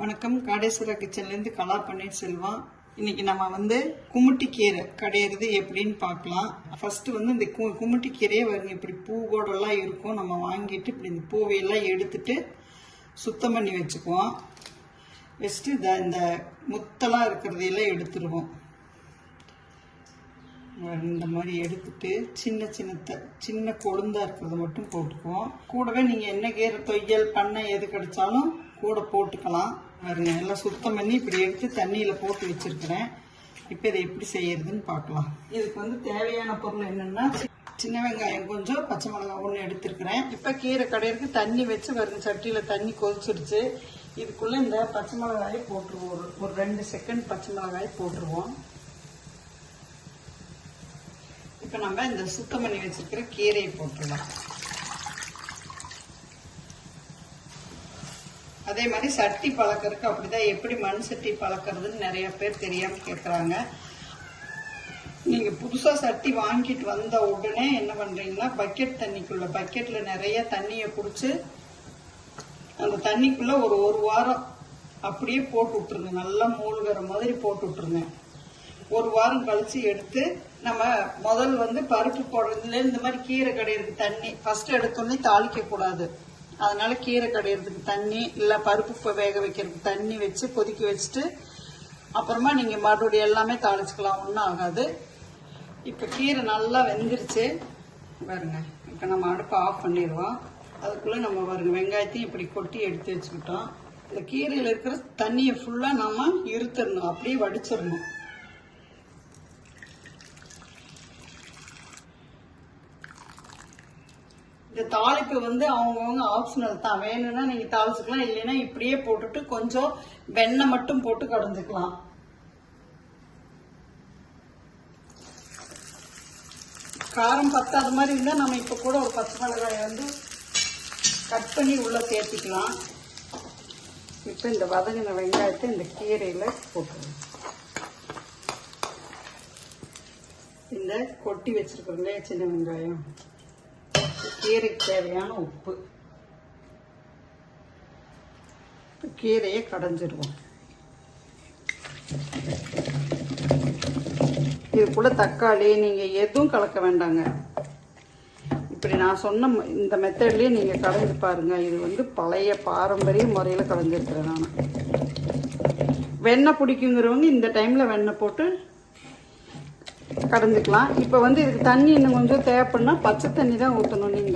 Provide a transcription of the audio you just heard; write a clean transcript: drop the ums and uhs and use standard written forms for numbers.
வணக்கம். காடேஸ்வரா கிச்சன்லேருந்து கலா பன்னீர்செல்வம். இன்னைக்கு நம்ம குமுட்டி கீரை கடையிறது எப்படின்னு பார்க்கலாம். ஃபர்ஸ்ட் இந்த குமுட்டி கீரையே வருங்க, இப்படி பூவோடலாம் இருக்கும். நம்ம வாங்கிட்டு இப்படி இந்த பூவையெல்லாம் எடுத்துட்டு சுத்தம் பண்ணி வச்சுக்குவோம். வச்சுட்டு இந்த முத்தெல்லாம் இருக்கிறதையெல்லாம் எடுத்துருவோம். இந்த மாதிரி எடுத்துட்டு சின்ன கொழுந்தா இருக்கிறத மட்டும் போட்டுக்குவோம். கூடவே நீங்க என்ன கீரை தொய்யல் பண்ணை எது கிடைச்சாலும் கூட போட்டுக்கலாம். பாருங்க, எல்லாம் சுத்தம் பண்ணி இப்படி எடுத்து தண்ணியில போட்டு வச்சிருக்கிறேன். இப்போ இதை எப்படி செய்யறதுன்னு பார்க்கலாம். இதுக்கு தேவையான பொருள் என்னன்னா, சின்ன வெங்காயம் கொஞ்சம், பச்சை மிளகாய் ஒன்று எடுத்துருக்கிறேன். இப்போ கீரை கடையிறதுக்கு தண்ணி வச்சு வருங்க, சட்டியில் தண்ணி கொதிச்சிடுச்சு. இதுக்குள்ள இந்த பச்சை மிளகாயை போட்டுருவோம். ஒரு 2 செகண்ட் பச்சை மிளகாய் போட்டுருவோம். இப்போ நம்ம இந்த சுத்தம் பண்ணி வச்சிருக்கிற கீரையை போட்டுடலாம். அதே மாதிரி சட்டி பழக்கிறதுக்கு அப்படிதான், எப்படி மண் சட்டி பழக்கிறதுன்னு நிறைய பேர் தெரியாம கேட்குறாங்க. நீங்க புதுசா சட்டி வாங்கிட்டு வந்த உடனே என்ன பண்றீங்கன்னா, பக்கெட்ல நிறைய தண்ணியை குடிச்சு அந்த தண்ணிக்குள்ள ஒரு வாரம் அப்படியே போட்டு விட்டுருங்க. நல்லா மூழ்கிற மாதிரி போட்டு விட்டுருங்க. ஒரு வாரம் கழிச்சு எடுத்து நம்ம முதல் பருப்பு போடுறதுல இந்த மாதிரி கீரை கடையிறதுக்கு தண்ணி ஃபர்ஸ்ட் எடுத்தோடனே தாளிக்க கூடாது. அதனால கீரை கடையிறதுக்கு தண்ணி இல்ல பருப்பு வேக வைக்கிறதுக்கு தண்ணி வச்சு கொதிக்க வச்சுட்டு அப்புறமா நீங்க மறுபடியும் எல்லாமே தாளிச்சுக்கலாம், ஒன்றும் ஆகாது. இப்ப கீரை நல்லா வெந்துருச்சு பாருங்க. இப்ப நம்ம அடுப்பை ஆஃப் பண்ணிடுவோம். அதுக்குள்ள நம்ம பாருங்க வெங்காயத்தையும் இப்படி கொட்டி எடுத்து வச்சுக்கிட்டோம். இந்த கீரையில இருக்கிற தண்ணியை ஃபுல்லா நம்ம இருத்தரணும், அப்படியே வடிச்சிடணும். இந்த தாளிப்பு அவங்கவுங்க ஆப்ஷனல் தான். வேணும்னா நீங்க தாளிச்சுக்கலாம், இல்லைன்னா இப்படியே போட்டுட்டு கொஞ்சம் வெண்ணெய் மட்டும் போட்டு கடைஞ்சுக்கலாம். காரம் பத்தாத மாதிரி இருந்தா நம்ம இப்ப கூட ஒரு பச்சை மிளகாயை கட் பண்ணி உள்ள சேர்த்திக்கலாம். இப்ப இந்த வதங்கின வெங்காயத்தை இந்த கீரையில போட்டுருவோம். இந்த கொட்டி வச்சிருக்கிறோம்ல சின்ன வெங்காயம், கீரைக்கு தேவையான உப்பு, கீரையை கடைஞ்சிடுவோம். இதுக்குள்ள தக்காளி நீங்க எதுவும் கலக்க வேண்டாங்க. இப்படி நான் சொன்ன இந்த மெத்தட்லயே நீங்க கடைஞ்சு பாருங்க. இது பழைய பாரம்பரிய முறையில கடைஞ்சிருக்கிறேன் நான். வெண்ணெய் பிடிக்குங்கிறவங்க இந்த டைம்ல வெண்ணெய் போட்டு கடைஞ்சிக்கலாம். இப்ப இதுக்கு தண்ணி இன்னும் கொஞ்சம் தேவைப்படுனா பச்சை தண்ணி தான் ஊற்றணும். நீங்க